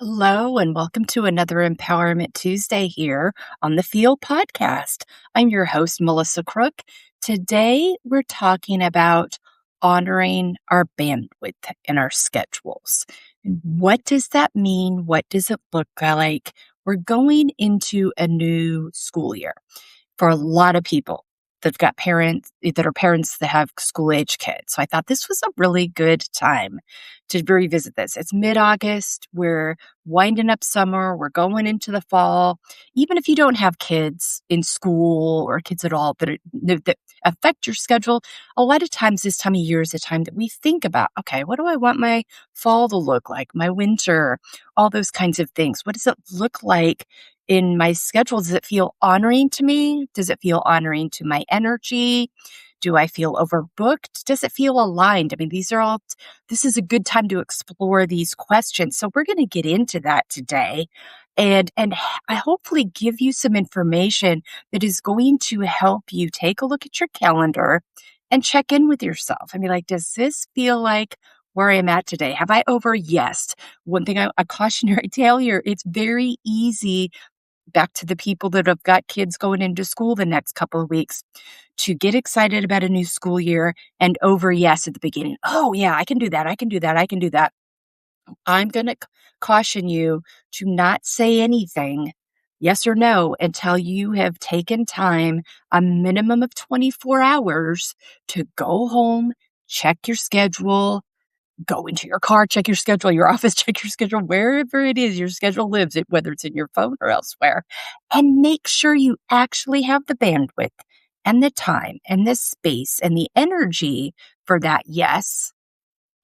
Hello, and welcome to another Empowerment Tuesday here on the Feel Podcast. I'm your host, Melissa Crook. Today, we're talking about honoring our bandwidth and our schedules. And what does that mean? What does it look like? We're going into a new school year for a lot of people that've got parents that are parents that have school age kids. So I thought this was a really good time to revisit this. It's mid-August. We're winding up summer. We're going into the fall. Even if you don't have kids in school or kids at all that affect your schedule, a lot of times this time of year is a time that we think about, okay, what do I want my fall to look like, my winter, all those kinds of things. What does it look like in my schedule? Does it feel honoring to me? Does it feel honoring to my energy? Do I feel overbooked? Does it feel aligned? I mean, this is a good time to explore these questions. So we're going to get into that today and I hopefully give you some information that is going to help you take a look at your calendar and check in with yourself. I mean, like, does this feel like where I am at today? Have I over yesed? One thing, a cautionary tale here, it's very easy, back to the people that have got kids going into school the next couple of weeks, to get excited about a new school year and over yes at the beginning. Oh, yeah, I can do that. I can do that. I can do that. I'm going to caution you to not say anything, yes or no, until you have taken time, a minimum of 24 hours, to go home, check your schedule, go into your car, check your schedule, your office, check your schedule, wherever it is your schedule lives, whether it's in your phone or elsewhere, and make sure you actually have the bandwidth and the time and the space and the energy for that yes.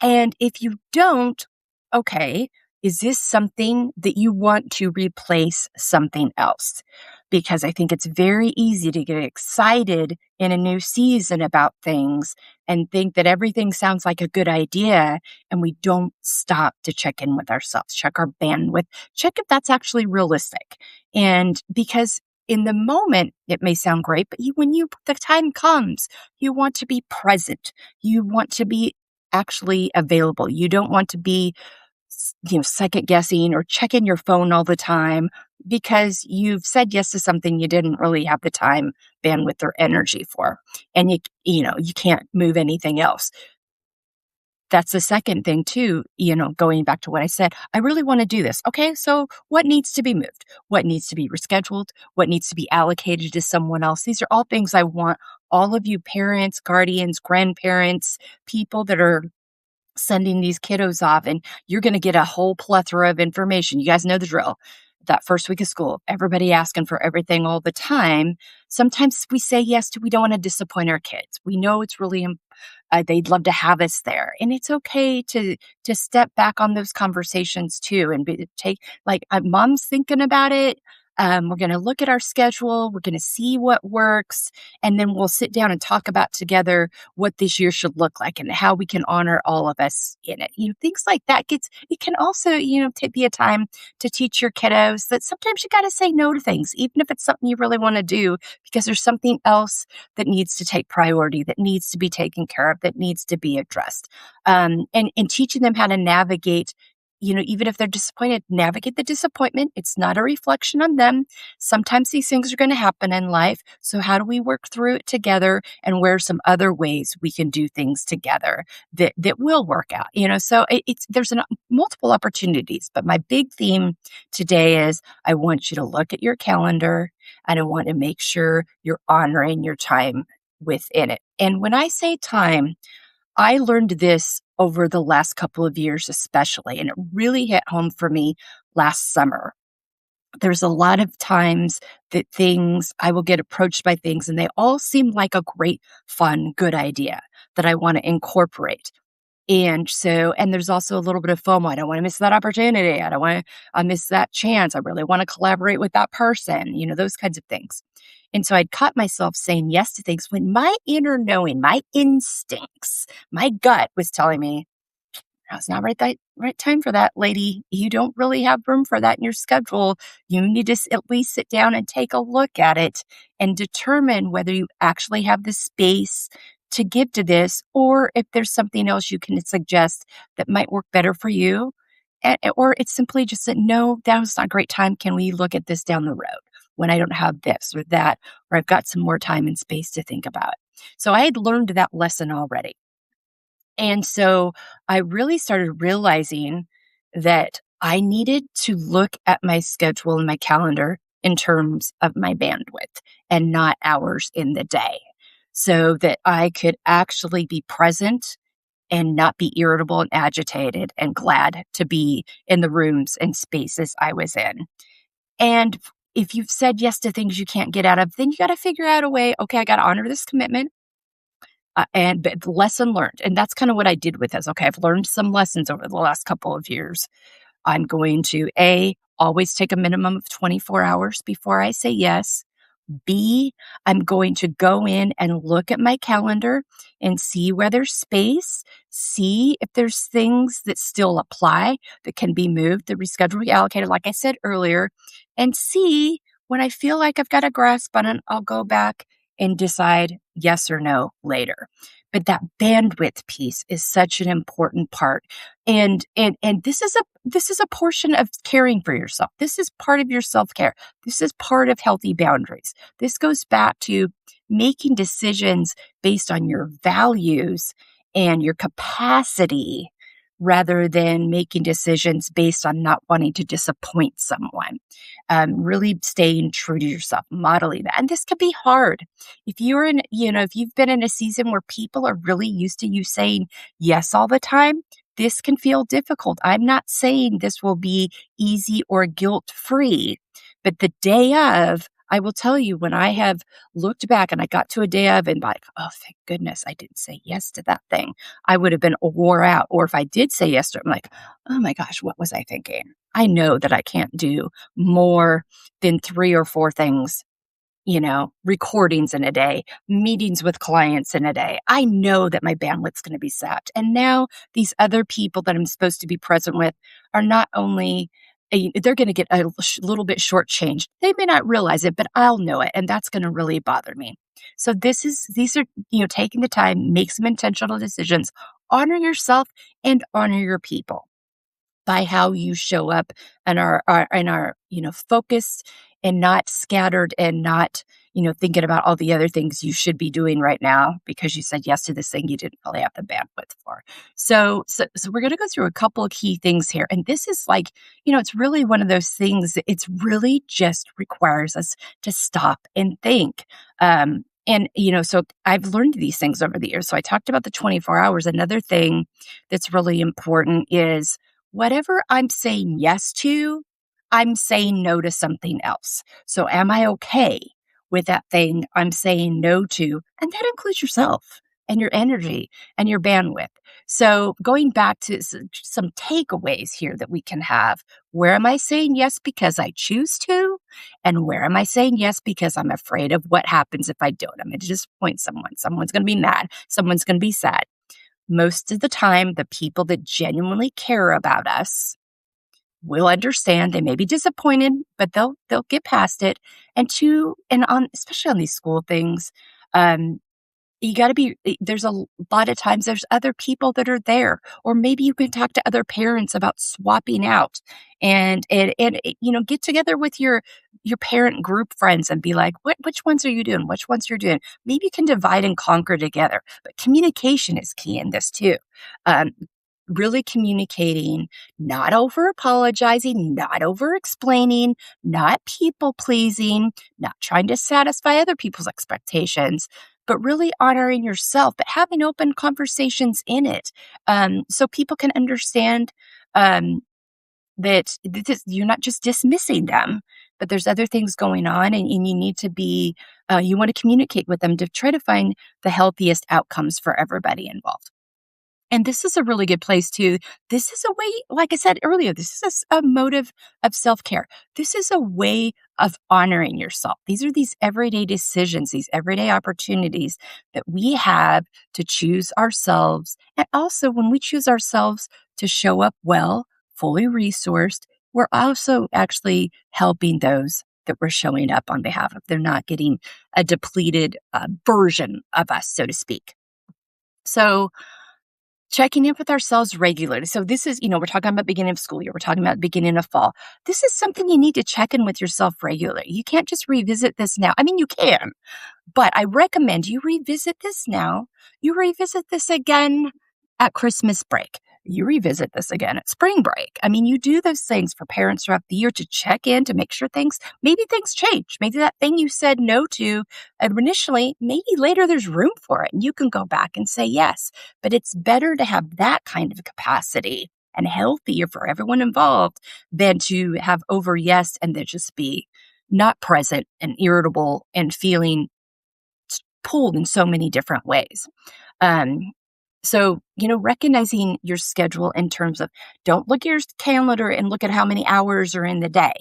And if you don't, okay, is this something that you want to replace something else? Because I think it's very easy to get excited in a new season about things and think that everything sounds like a good idea, and we don't stop to check in with ourselves, check our bandwidth, check if that's actually realistic. And because in the moment, it may sound great, but the time comes, you want to be present. You want to be actually available. You don't want to be, second guessing or checking your phone all the time because you've said yes to something you didn't really have the time, bandwidth, or energy for. And you can't move anything else. That's the second thing too, going back to what I said, I really want to do this. Okay, so what needs to be moved? What needs to be rescheduled? What needs to be allocated to someone else? These are all things I want all of you parents, guardians, grandparents, people that are sending these kiddos off, and you're going to get a whole plethora of information. You guys know the drill. That first week of school, everybody asking for everything all the time. Sometimes we say yes we don't want to disappoint our kids. We know it's really they'd love to have us there, and it's okay to step back on those conversations too, and take, like, mom's thinking about it. We're going to look at our schedule. We're going to see what works. And then we'll sit down and talk about together what this year should look like and how we can honor all of us in it. Things like that it can also, be a time to teach your kiddos that sometimes you got to say no to things, even if it's something you really want to do, because there's something else that needs to take priority, that needs to be taken care of, that needs to be addressed. And teaching them how to navigate, even if they're disappointed, navigate the disappointment. It's not a reflection on them. Sometimes these things are going to happen in life. So how do we work through it together, and where are some other ways we can do things together that will work out? So there's multiple opportunities, but my big theme today is I want you to look at your calendar, and I want to make sure you're honoring your time within it. And when I say time, I learned this over the last couple of years, especially, and it really hit home for me last summer. There's a lot of times that I will get approached by things, and they all seem like a great, fun, good idea that I want to incorporate. And there's also a little bit of FOMO. I don't want to miss that opportunity. I don't want to miss that chance. I really want to collaborate with that person, those kinds of things. And so I'd caught myself saying yes to things when my inner knowing, my instincts, my gut was telling me, "It's not right time for that, lady. You don't really have room for that in your schedule. You need to at least sit down and take a look at it and determine whether you actually have the space to give to this, or if there's something else you can suggest that might work better for you or it's simply just that, no, that was not a great time. Can we look at this down the road when I don't have this or that, or I've got some more time and space to think about? So I had learned that lesson already. And so I really started realizing that I needed to look at my schedule and my calendar in terms of my bandwidth and not hours in the day, so that I could actually be present and not be irritable and agitated and glad to be in the rooms and spaces I was in. And if you've said yes to things you can't get out of, then you got to figure out a way. Okay, I got to honor this commitment. But lesson learned. And that's kind of what I did with this. Okay, I've learned some lessons over the last couple of years. I'm going to always take a minimum of 24 hours before I say yes. B, I'm going to go in and look at my calendar and see where there's space, see if there's things that still apply that can be moved, the reschedule, reallocated, like I said earlier, and see when I feel like I've got a grasp on it, I'll go back and decide yes or no later. But that bandwidth piece is such an important part. And this is a portion of caring for yourself. This is part of your self-care. This is part of healthy boundaries. This goes back to making decisions based on your values and your capacity rather than making decisions based on not wanting to disappoint someone. Really staying true to yourself, modeling that. And this can be hard. If you're in, if you've been in a season where people are really used to you saying yes all the time, this can feel difficult. I'm not saying this will be easy or guilt-free, but the day of, I will tell you, when I have looked back and I got to a day of and like, oh, thank goodness I didn't say yes to that thing, I would have been wore out. Or if I did say yes to it, I'm like, oh my gosh, what was I thinking? I know that I can't do more than 3 or 4 things, recordings in a day, meetings with clients in a day. I know that my bandwidth's going to be sapped. And now these other people that I'm supposed to be present with are not only they're going to get a little bit shortchanged. They may not realize it, but I'll know it, and that's going to really bother me. So these are taking the time, make some intentional decisions, honor yourself and honor your people by how you show up and are focused and not scattered and not thinking about all the other things you should be doing right now because you said yes to this thing you didn't really have the bandwidth for. So we're going to go through a couple of key things here, and this is like it's really one of those things that it's really just requires us to stop and think. So I've learned these things over the years. So I talked about the 24 hours. Another thing that's really important is whatever I'm saying yes to, I'm saying no to something else. So am I okay with that thing I'm saying no to? And that includes yourself and your energy and your bandwidth. So going back to some takeaways here that we can have, where am I saying yes because I choose to? And where am I saying yes because I'm afraid of what happens if I don't? I'm going to disappoint someone. Someone's going to be mad. Someone's going to be sad. Most of the time, the people that genuinely care about us will understand. They may be disappointed, but they'll get past it. Especially on these school things, you got to be, there's a lot of times there's other people that are there, or maybe you can talk to other parents about swapping out and get together with your parent group friends and be like, which ones are you doing? Which ones you're doing? Maybe you can divide and conquer together, but communication is key in this too. Really communicating, not over apologizing, not over explaining, not people pleasing, not trying to satisfy other people's expectations, but really honoring yourself, but having open conversations in it. So people can understand that you're not just dismissing them, but there's other things going on, and you need to be, you want to communicate with them to try to find the healthiest outcomes for everybody involved. And this is a really good place to, this is a way, like I said earlier, this is a motive of self-care. This is a way of honoring yourself. These are these everyday decisions, these everyday opportunities that we have to choose ourselves. And also when we choose ourselves to show up well, fully resourced, we're also actually helping those that we're showing up on behalf of. They're not getting a depleted version of us, so to speak. So checking in with ourselves regularly. So this is, we're talking about beginning of school year. We're talking about beginning of fall. This is something you need to check in with yourself regularly. You can't just revisit this now. I mean, you can, but I recommend you revisit this now. You revisit this again at Christmas break. You revisit this again at spring break. I mean, you do those things for parents throughout the year to check in, to make sure maybe things change. Maybe that thing you said no to initially, maybe later there's room for it and you can go back and say yes. But it's better to have that kind of capacity and healthier for everyone involved than to have over yes and then just be not present and irritable and feeling pulled in so many different ways. So, recognizing your schedule in terms of don't look at your calendar and look at how many hours are in the day.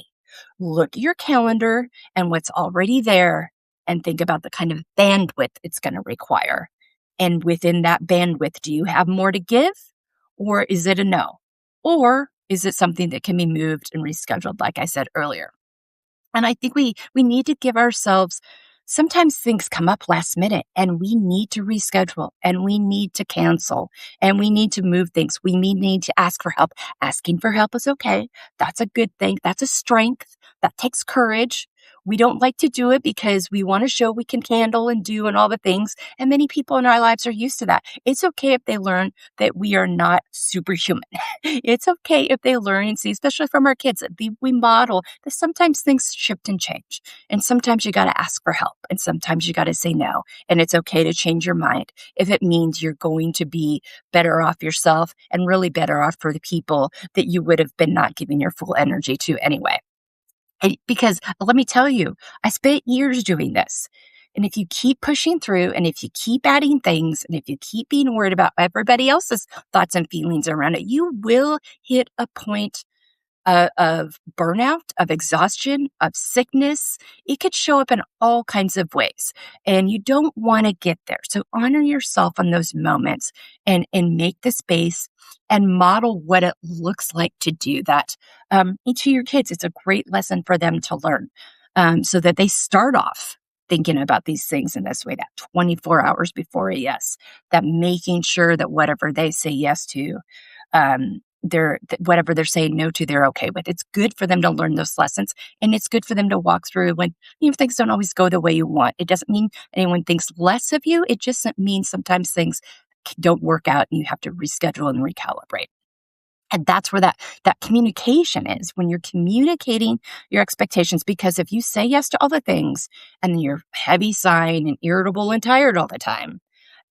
Look at your calendar and what's already there and think about the kind of bandwidth it's going to require. And within that bandwidth, do you have more to give or is it a no? Or is it something that can be moved and rescheduled, like I said earlier? And I think we need to give ourselves, sometimes things come up last minute and we need to reschedule and we need to cancel and we need to move things. We need to ask for help. Asking for help is okay. That's a good thing. That's a strength. That takes courage. We don't like to do it because we want to show we can handle and do and all the things. And many people in our lives are used to that. It's okay if they learn that we are not superhuman. It's okay if they learn and see, especially from our kids, that we model that sometimes things shift and change. And sometimes you got to ask for help. And sometimes you got to say no. And it's okay to change your mind if it means you're going to be better off yourself and really better off for the people that you would have been not giving your full energy to anyway. Because let me tell you, I spent years doing this. And if you keep pushing through and if you keep adding things and if you keep being worried about everybody else's thoughts and feelings around it, you will hit a point of burnout, of exhaustion, of sickness. It could show up in all kinds of ways. And you don't want to get there. So honor yourself on those moments and make the space and model what it looks like to do that. Each of your kids, it's a great lesson for them to learn so that they start off thinking about these things in this way, that 24 hours before a yes, that making sure that whatever they say yes to, whatever they're saying no to, they're okay with. It's good for them to learn those lessons, and it's good for them to walk through when things don't always go the way you want. It doesn't mean anyone thinks less of you. It just means sometimes things don't work out and you have to reschedule and recalibrate. And that's where that communication is, when you're communicating your expectations. Because if you say yes to all the things and then you're heavy sighing and irritable and tired all the time,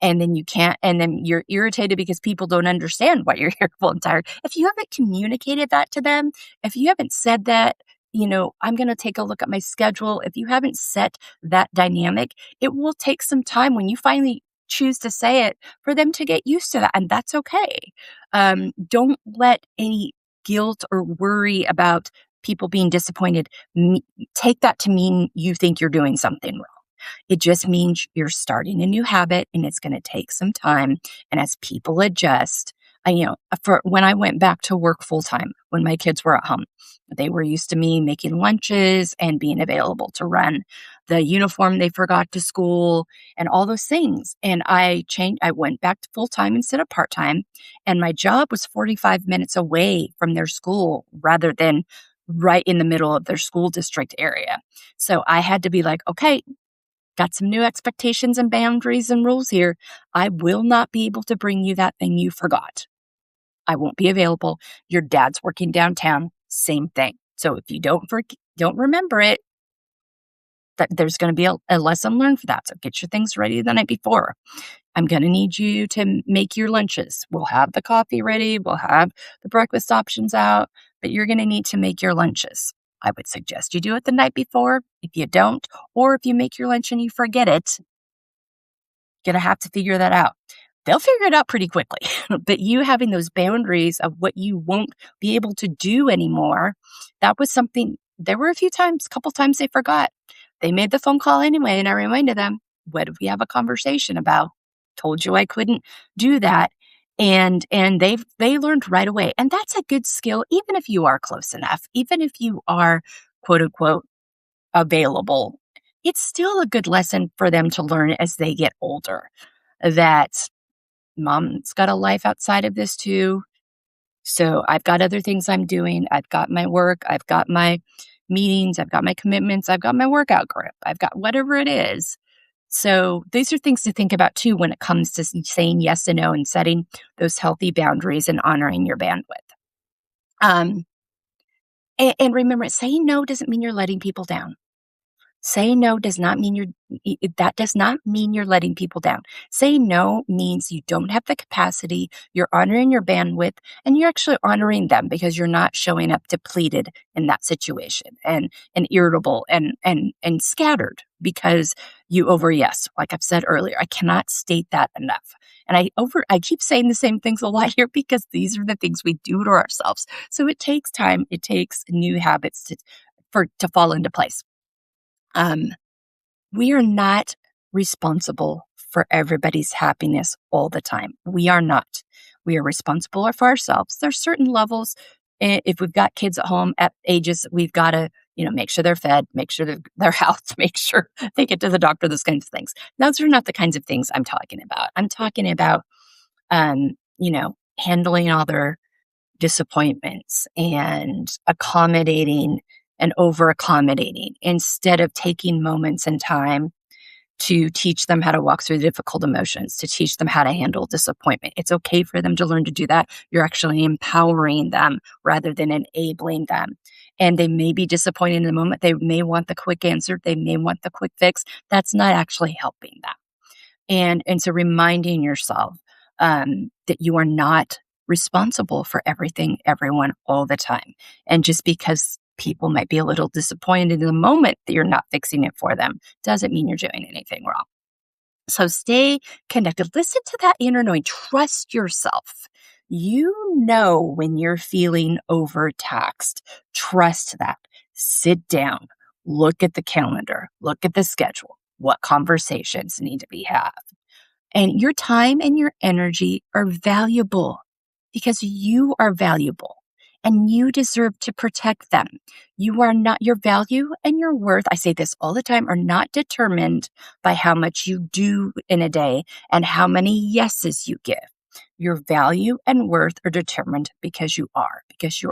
and then you can't, and then you're irritated because people don't understand why you're irritable and tired. If you haven't communicated that to them, if you haven't said that, I'm going to take a look at my schedule. If you haven't set that dynamic, it will take some time when you finally choose to say it for them to get used to that. And that's okay. Don't let any guilt or worry about people being disappointed take that to mean you think you're doing something wrong. It just means you're starting a new habit and it's going to take some time. And as people adjust, for when I went back to work full time, when my kids were at home, they were used to me making lunches and being available to run the uniform they forgot to school and all those things. And I went back to full time instead of part time. And my job was 45 minutes away from their school rather than right in the middle of their school district area. So I had to be like, okay, got some new expectations and boundaries and rules here. I will not be able to bring you that thing you forgot. I won't be available. Your dad's working downtown. Same thing. So if you don't remember it, there's going to be a lesson learned for that. So get your things ready the night before. I'm going to need you to make your lunches. We'll have the coffee ready. We'll have the breakfast options out, but you're going to need to make your lunches. I would suggest you do it the night before. If you don't, or if you make your lunch and you forget it, you're going to have to figure that out. They'll figure it out pretty quickly. But you having those boundaries of what you won't be able to do anymore, that was something, there were a couple times they forgot. They made the phone call anyway, and I reminded them, what did we have a conversation about? Told you I couldn't do that. And they learned right away. And that's a good skill, even if you are close enough, even if you are quote unquote available. It's still a good lesson for them to learn as they get older, that Mom's got a life outside of this too. So I've got other things I'm doing. I've got my work. I've got my meetings. I've got my commitments. I've got my workout group. I've got whatever it is. So these are things to think about too when it comes to saying yes and no and setting those healthy boundaries and honoring your bandwidth. Um, and remember, saying no doesn't mean you're letting people down. Saying no does not mean that does not mean you're letting people down. Saying no means you don't have the capacity, you're honoring your bandwidth, and you're actually honoring them because you're not showing up depleted in that situation and irritable and scattered because you over yes. Like I've said earlier, I cannot state that enough. And I keep saying the same things a lot here because these are the things we do to ourselves. So it takes time, it takes new habits to fall into place. We are not responsible for everybody's happiness all the time. We are not. We are responsible for ourselves. There's certain levels. If we've got kids at home at ages, we've got to, make sure they're fed, make sure they're housed, make sure they get to the doctor, those kinds of things. Those are not the kinds of things I'm talking about. I'm talking about, handling all their disappointments and accommodating and over accommodating instead of taking moments in time to teach them how to walk through difficult emotions, to teach them how to handle disappointment. It's okay for them to learn to do that. You're actually empowering them rather than enabling them. And they may be disappointed in the moment. They may want the quick answer. They may want the quick fix. That's not actually helping them. And so reminding yourself that you are not responsible for everything, everyone, all the time. And just because people might be a little disappointed in the moment that you're not fixing it for them doesn't mean you're doing anything wrong. So stay connected. Listen to that inner knowing. Trust yourself. You know when you're feeling overtaxed. Trust that. Sit down. Look at the calendar. Look at the schedule. What conversations need to be had? And your time and your energy are valuable because you are valuable and you deserve to protect them. You are not, your value and your worth, I say this all the time, are not determined by how much you do in a day and how many yeses you give. Your value and worth are determined because you are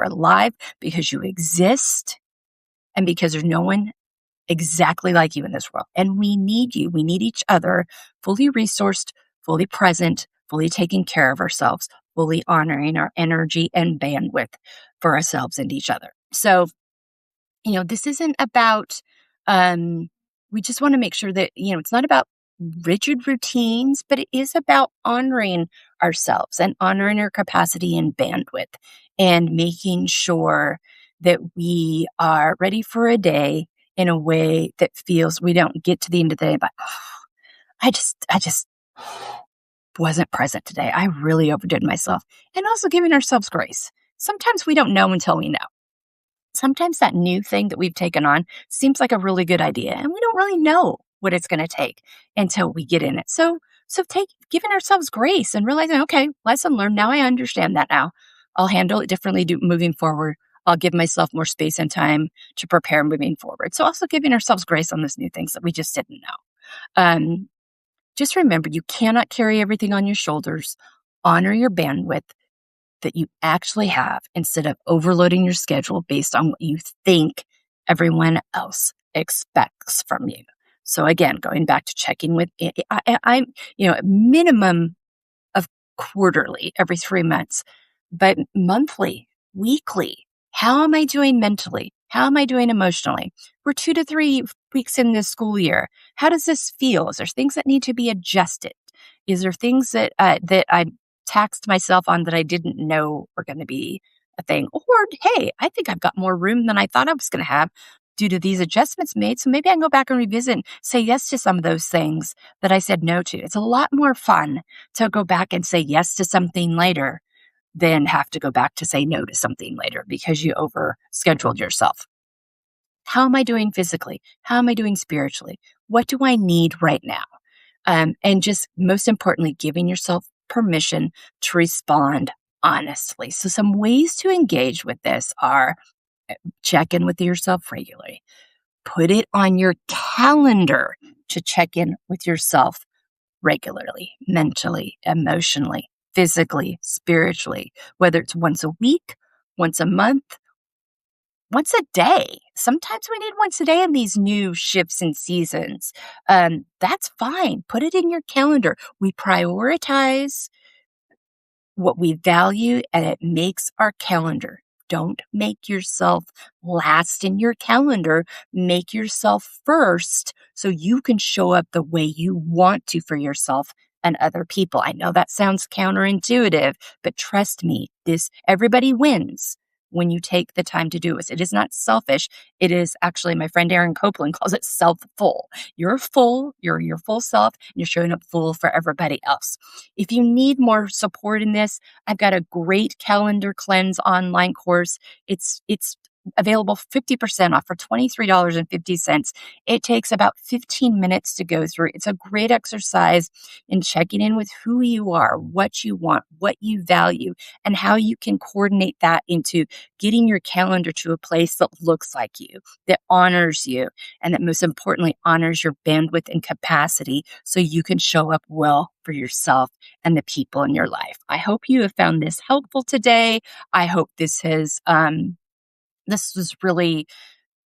alive, because you exist, and because there's no one exactly like you in this world. And we need you. We need each other, fully resourced, fully present, fully taking care of ourselves, fully honoring our energy and bandwidth for ourselves and each other. So, this isn't about, we just want to make sure that, it's not about rigid routines, but it is about honoring ourselves and honoring our capacity and bandwidth and making sure that we are ready for a day in a way that feels we don't get to the end of the day, but I just wasn't present today. I really overdid myself. And also giving ourselves grace. Sometimes we don't know until we know. Sometimes that new thing that we've taken on seems like a really good idea, and we don't really know what it's going to take until we get in it. So giving ourselves grace and realizing, okay, lesson learned. Now I understand that now. I'll handle it differently moving forward. I'll give myself more space and time to prepare moving forward. So also giving ourselves grace on those new things that we just didn't know. Just remember, you cannot carry everything on your shoulders. Honor your bandwidth that you actually have instead of overloading your schedule based on what you think everyone else expects from you. So again, going back to checking with, I'm, a minimum of quarterly, every 3 months, but monthly, weekly. How am I doing mentally? How am I doing emotionally? We're 2 to 3 weeks in this school year. How does this feel? Is there things that need to be adjusted? Is there things that I taxed myself on that I didn't know were going to be a thing? Or, hey, I think I've got more room than I thought I was going to have due to these adjustments made. So maybe I can go back and revisit and say yes to some of those things that I said no to. It's a lot more fun to go back and say yes to something later than have to go back to say no to something later because you overscheduled yourself. How am I doing physically? How am I doing spiritually? What do I need right now? And just most importantly, giving yourself permission to respond honestly. So some ways to engage with this are check in with yourself regularly. Put it on your calendar to check in with yourself regularly, mentally, emotionally, physically, spiritually, whether it's once a week, once a month, once a day. Sometimes we need once a day in these new shifts and seasons. That's fine. Put it in your calendar. We prioritize what we value and it makes our calendar. Don't make yourself last in your calendar. Make yourself first so you can show up the way you want to for yourself and other people. I know that sounds counterintuitive, but trust me, everybody wins when you take the time to do it. It is not selfish. It is actually, my friend Aaron Copeland calls it self-full. You're full, you're your full self, and you're showing up full for everybody else. If you need more support in this, I've got a great calendar cleanse online course. It's available 50% off for $23.50. It takes about 15 minutes to go through. It's a great exercise in checking in with who you are, what you want, what you value, and how you can coordinate that into getting your calendar to a place that looks like you, that honors you, and that most importantly honors your bandwidth and capacity so you can show up well for yourself and the people in your life. I hope you have found this helpful today. I hope this has really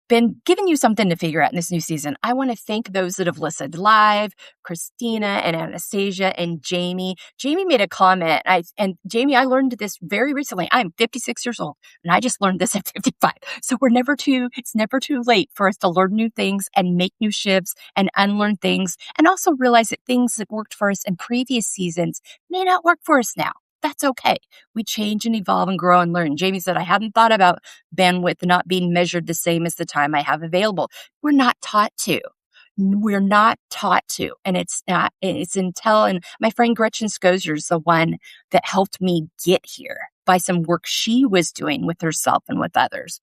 been giving you something to figure out in this new season. I want to thank those that have listened live, Christina and Anastasia and Jamie. Jamie made a comment. And Jamie, I learned this very recently. I'm 56 years old and I just learned this at 55. So it's never too late for us to learn new things and make new shifts and unlearn things and also realize that things that worked for us in previous seasons may not work for us now. That's okay. We change and evolve and grow and learn. Jamie said, I hadn't thought about bandwidth not being measured the same as the time I have available. We're not taught to. We're not taught to. And it's until, and my friend Gretchen Scozier is the one that helped me get here by some work she was doing with herself and with others.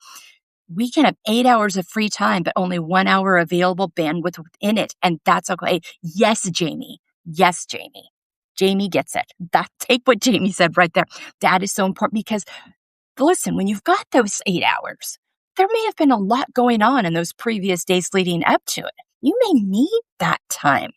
We can have 8 hours of free time, but only 1 hour available bandwidth within it. And that's okay. Yes, Jamie. Yes, Jamie. Jamie gets it. Take what Jamie said right there. That is so important because listen, when you've got those 8 hours, there may have been a lot going on in those previous days leading up to it. You may need that time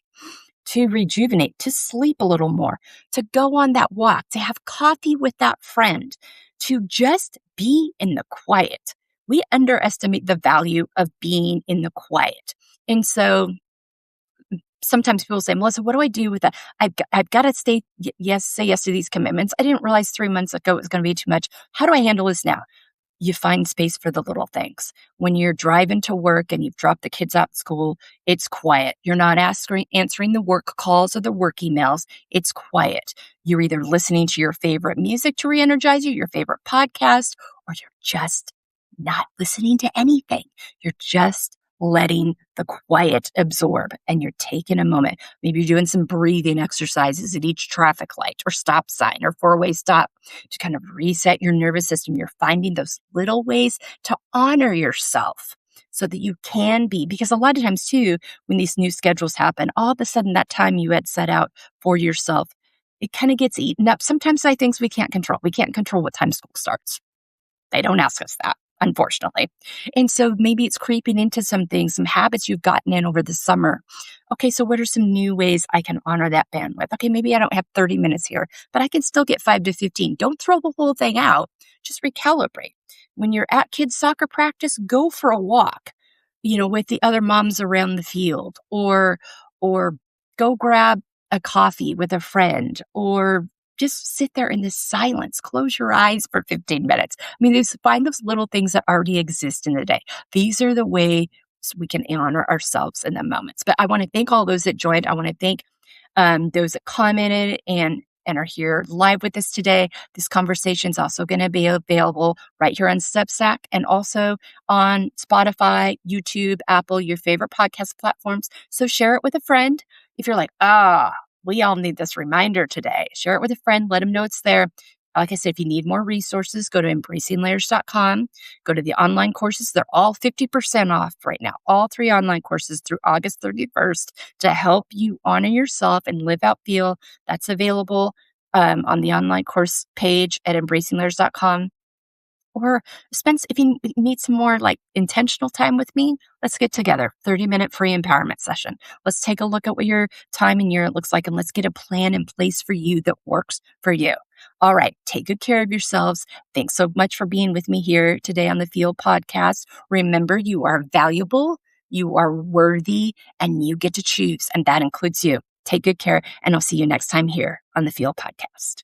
to rejuvenate, to sleep a little more, to go on that walk, to have coffee with that friend, to just be in the quiet. We underestimate the value of being in the quiet. And so sometimes people say, Melissa, what do I do with that? I've got to say yes to these commitments. I didn't realize 3 months ago it was going to be too much. How do I handle this now? You find space for the little things. When you're driving to work and you've dropped the kids out of school, it's quiet. You're not answering the work calls or the work emails. It's quiet. You're either listening to your favorite music to re-energize you, your favorite podcast, or you're just not listening to anything. You're just letting the quiet absorb and you're taking a moment. Maybe you're doing some breathing exercises at each traffic light or stop sign or four-way stop to kind of reset your nervous system. You're finding those little ways to honor yourself so that you can be, because a lot of times too, when these new schedules happen, all of a sudden that time you had set out for yourself, it kind of gets eaten up. Sometimes I things we can't control. We can't control what time school starts. They don't ask us that, unfortunately. And so maybe it's creeping into some things, some habits you've gotten in over the summer. Okay, so what are some new ways I can honor that bandwidth? Okay, maybe I don't have 30 minutes here, but I can still get 5 to 15. Don't throw the whole thing out. Just recalibrate. When you're at kids' soccer practice, go for a walk, with the other moms around the field, or go grab a coffee with a friend, or just sit there in the silence. Close your eyes for 15 minutes. I mean, find those little things that already exist in the day. These are the ways we can honor ourselves in the moments. But I want to thank all those that joined. I want to thank those that commented and are here live with us today. This conversation is also going to be available right here on Substack and also on Spotify, YouTube, Apple, your favorite podcast platforms. So share it with a friend. If you're like, we all need this reminder today. Share it with a friend. Let them know it's there. Like I said, if you need more resources, go to embracinglayers.com. Go to the online courses. They're all 50% off right now. All 3 online courses through August 31st to help you honor yourself and live out feel. That's available on the online course page at embracinglayers.com. Or if you need some more like intentional time with me, let's get together. 30-minute free empowerment session. Let's take a look at what your time and year looks like, and let's get a plan in place for you that works for you. All right. Take good care of yourselves. Thanks so much for being with me here today on the Field Podcast. Remember, you are valuable, you are worthy, and you get to choose. And that includes you. Take good care. And I'll see you next time here on the Field Podcast.